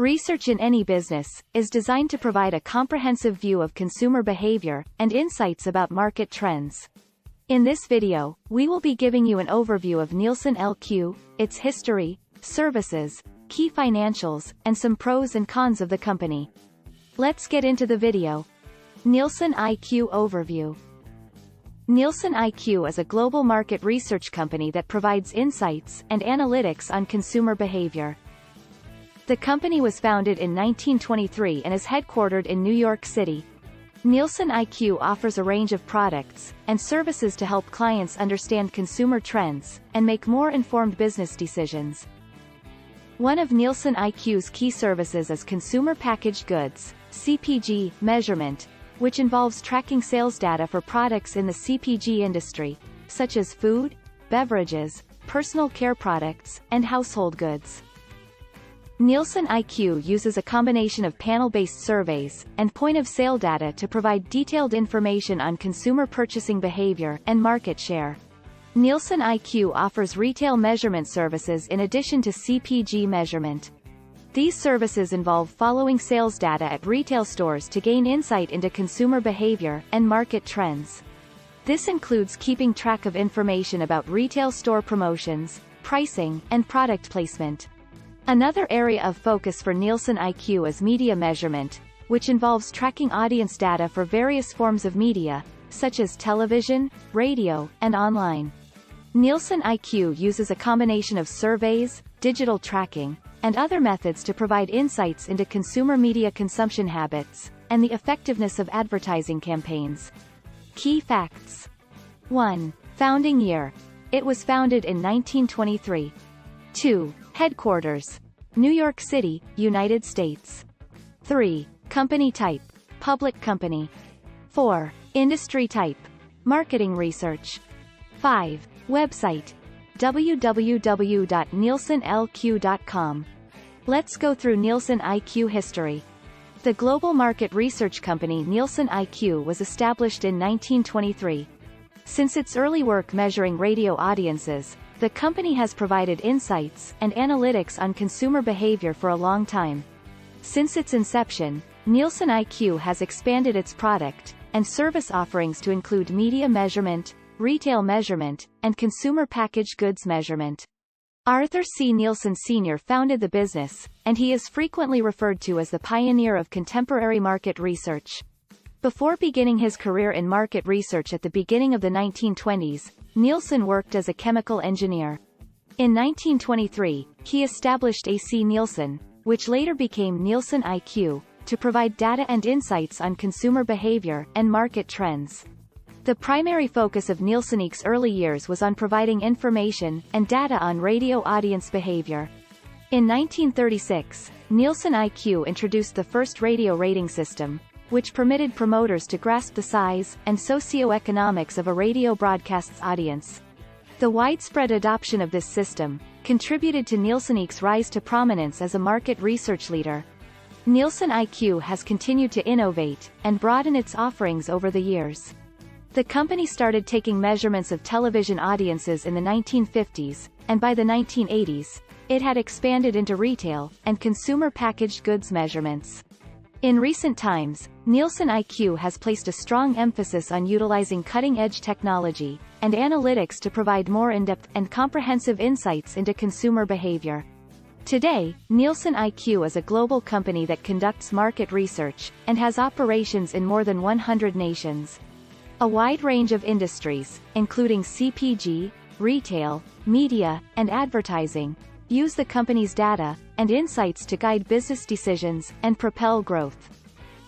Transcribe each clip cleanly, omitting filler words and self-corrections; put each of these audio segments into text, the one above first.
Research in any business is designed to provide a comprehensive view of consumer behavior and insights about market trends. In this video, we will be giving you an overview of NielsenIQ, its history, services, key financials, and some pros and cons of the company. Let's get into the video. NielsenIQ Overview. NielsenIQ is a global market research company that provides insights and analytics on consumer behavior. The company was founded in 1923 and is headquartered in New York City. NielsenIQ offers a range of products and services to help clients understand consumer trends and make more informed business decisions. One of NielsenIQ's key services is consumer packaged goods, CPG, measurement, which involves tracking sales data for products in the CPG industry, such as food, beverages, personal care products, and household goods. NielsenIQ uses a combination of panel-based surveys and point-of-sale data to provide detailed information on consumer purchasing behavior and market share. NielsenIQ offers retail measurement services in addition to CPG measurement. These services involve following sales data at retail stores to gain insight into consumer behavior and market trends. This includes keeping track of information about retail store promotions, pricing, and product placement. Another area of focus for NielsenIQ is media measurement, which involves tracking audience data for various forms of media, such as television, radio, and online. NielsenIQ uses a combination of surveys, digital tracking, and other methods to provide insights into consumer media consumption habits and the effectiveness of advertising campaigns. Key facts. 1. Founding year. It was founded in 1923. 2. Headquarters. New York City, United States. 3. Company type. Public company. 4. Industry type. Marketing research. 5. Website. www.nielsenlq.com. Let's go through NielsenIQ history. The global market research company NielsenIQ was established in 1923. Since its early work measuring radio audiences, the company has provided insights and analytics on consumer behavior for a long time. Since its inception, NielsenIQ has expanded its product and service offerings to include media measurement, retail measurement, and consumer packaged goods measurement. Arthur C. Nielsen Sr. founded the business, and he is frequently referred to as the pioneer of contemporary market research. Before beginning his career in market research at the beginning of the 1920s, Nielsen worked as a chemical engineer. In 1923, he established AC Nielsen, which later became NielsenIQ, to provide data and insights on consumer behavior and market trends. The primary focus of NielsenIQ's early years was on providing information and data on radio audience behavior. In 1936, NielsenIQ introduced the first radio rating system, which permitted promoters to grasp the size and socio-economics of a radio broadcast's audience. The widespread adoption of this system contributed to NielsenIQ's rise to prominence as a market research leader. NielsenIQ has continued to innovate and broaden its offerings over the years. The company started taking measurements of television audiences in the 1950s, and by the 1980s, it had expanded into retail and consumer packaged goods measurements. In recent times, NielsenIQ has placed a strong emphasis on utilizing cutting-edge technology and analytics to provide more in-depth and comprehensive insights into consumer behavior. Today, NielsenIQ is a global company that conducts market research and has operations in more than 100 nations. A wide range of industries, including CPG, retail, media, and advertising, use the company's data and insights to guide business decisions and propel growth.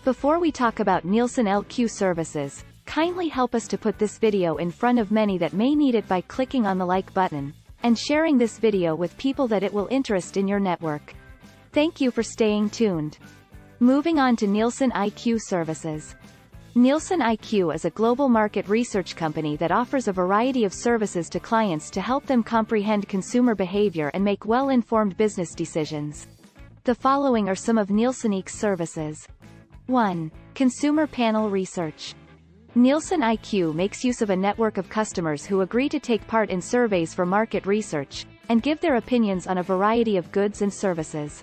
Before we talk about NielsenIQ services, kindly help us to put this video in front of many that may need it by clicking on the like button and sharing this video with people that it will interest in your network. Thank you for staying tuned. Moving on to NielsenIQ services. NielsenIQ is a global market research company that offers a variety of services to clients to help them comprehend consumer behavior and make well-informed business decisions. The following are some of NielsenIQ's services. 1. Consumer panel research. NielsenIQ makes use of a network of customers who agree to take part in surveys for market research and give their opinions on a variety of goods and services.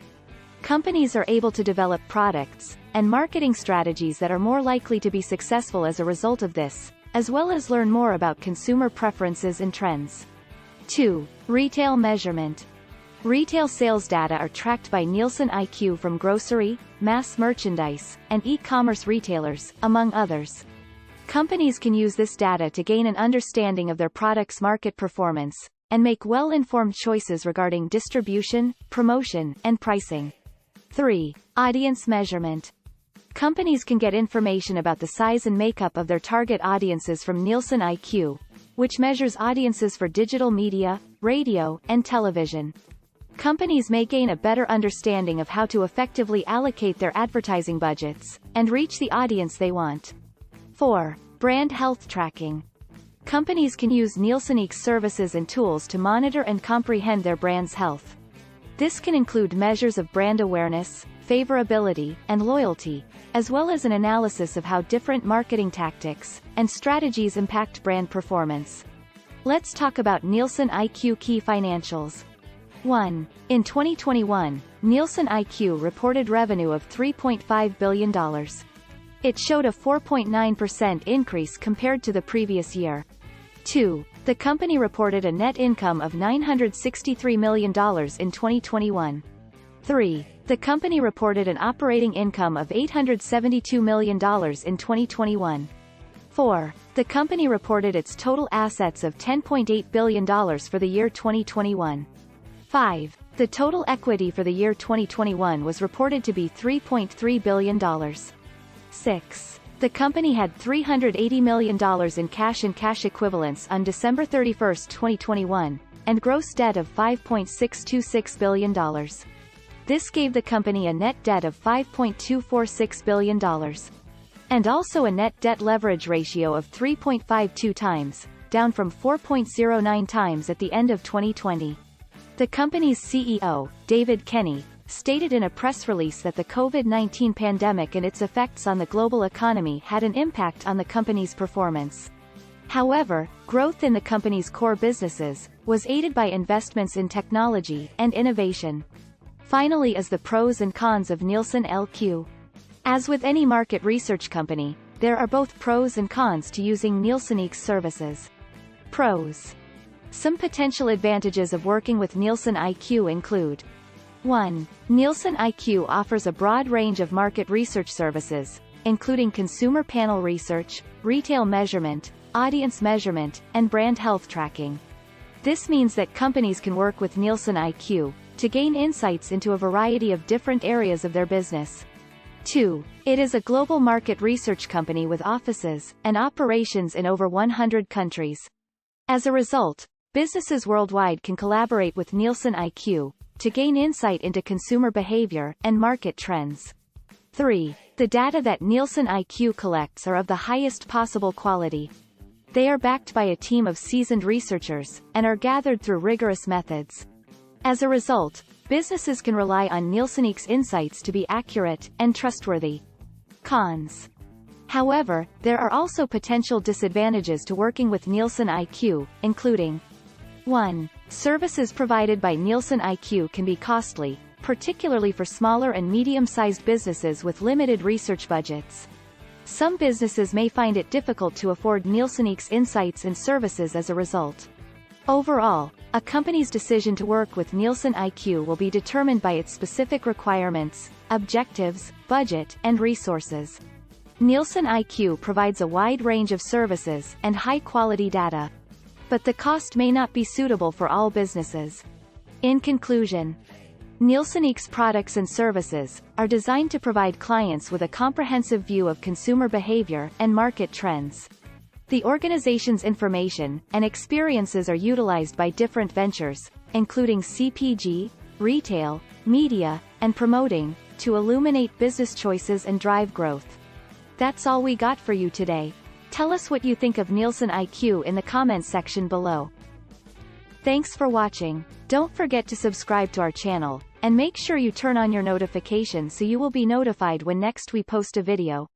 Companies are able to develop products and marketing strategies that are more likely to be successful as a result of this, as well as learn more about consumer preferences and trends. 2. Retail measurement. Retail sales data are tracked by NielsenIQ from grocery, mass merchandise, and e-commerce retailers, among others. Companies can use this data to gain an understanding of their product's market performance, and make well-informed choices regarding distribution, promotion, and pricing. 3. Audience measurement. Companies can get information about the size and makeup of their target audiences from NielsenIQ, which measures audiences for digital media, radio, and television. Companies may gain a better understanding of how to effectively allocate their advertising budgets, and reach the audience they want. 4. Brand health tracking. Companies can use NielsenIQ services and tools to monitor and comprehend their brand's health. This can include measures of brand awareness, favorability, and loyalty, as well as an analysis of how different marketing tactics and strategies impact brand performance. Let's talk about NielsenIQ key financials. 1. In 2021, NielsenIQ reported revenue of $3.5 billion. It showed a 4.9% increase compared to the previous year. 2. The company reported a net income of $963 million in 2021. 3. The company reported an operating income of $872 million in 2021. 4. The company reported its total assets of $10.8 billion for the year 2021. 5. The total equity for the year 2021 was reported to be $3.3 billion. 6. The company had $380 million in cash and cash equivalents on December 31, 2021, and gross debt of $5.626 billion. This gave the company a net debt of $5.246 billion. And also a net debt leverage ratio of 3.52 times, down from 4.09 times at the end of 2020. The company's CEO, David Kenny, stated in a press release that the COVID-19 pandemic and its effects on the global economy had an impact on the company's performance. However, growth in the company's core businesses was aided by investments in technology and innovation. Finally is the pros and cons of NielsenIQ. As with any market research company, there are both pros and cons to using NielsenIQ services. Pros. Some potential advantages of working with NielsenIQ include: 1. NielsenIQ offers a broad range of market research services, including consumer panel research, retail measurement, audience measurement, and brand health tracking. This means that companies can work with NielsenIQ to gain insights into a variety of different areas of their business. 2. It is a global market research company with offices and operations in over 100 countries. As a result, businesses worldwide can collaborate with NielsenIQ to gain insight into consumer behavior and market trends. 3. The data that NielsenIQ collects are of the highest possible quality. They are backed by a team of seasoned researchers, and are gathered through rigorous methods. As a result, businesses can rely on NielsenIQ's insights to be accurate and trustworthy. Cons. However, there are also potential disadvantages to working with NielsenIQ, including: 1. Services provided by NielsenIQ can be costly, particularly for smaller and medium-sized businesses with limited research budgets. Some businesses may find it difficult to afford NielsenIQ's insights and services as a result. Overall, a company's decision to work with NielsenIQ will be determined by its specific requirements, objectives, budget, and resources. NielsenIQ provides a wide range of services and high-quality data. But the cost may not be suitable for all businesses. In conclusion, NielsenIQ's products and services are designed to provide clients with a comprehensive view of consumer behavior and market trends. The organization's information and experiences are utilized by different ventures, including CPG, retail, media, and promoting, to illuminate business choices and drive growth. That's all we got for you today. Tell us what you think of NielsenIQ in the comments section below. Thanks for watching. Don't forget to subscribe to our channel, and make sure you turn on your notifications so you will be notified when next we post a video.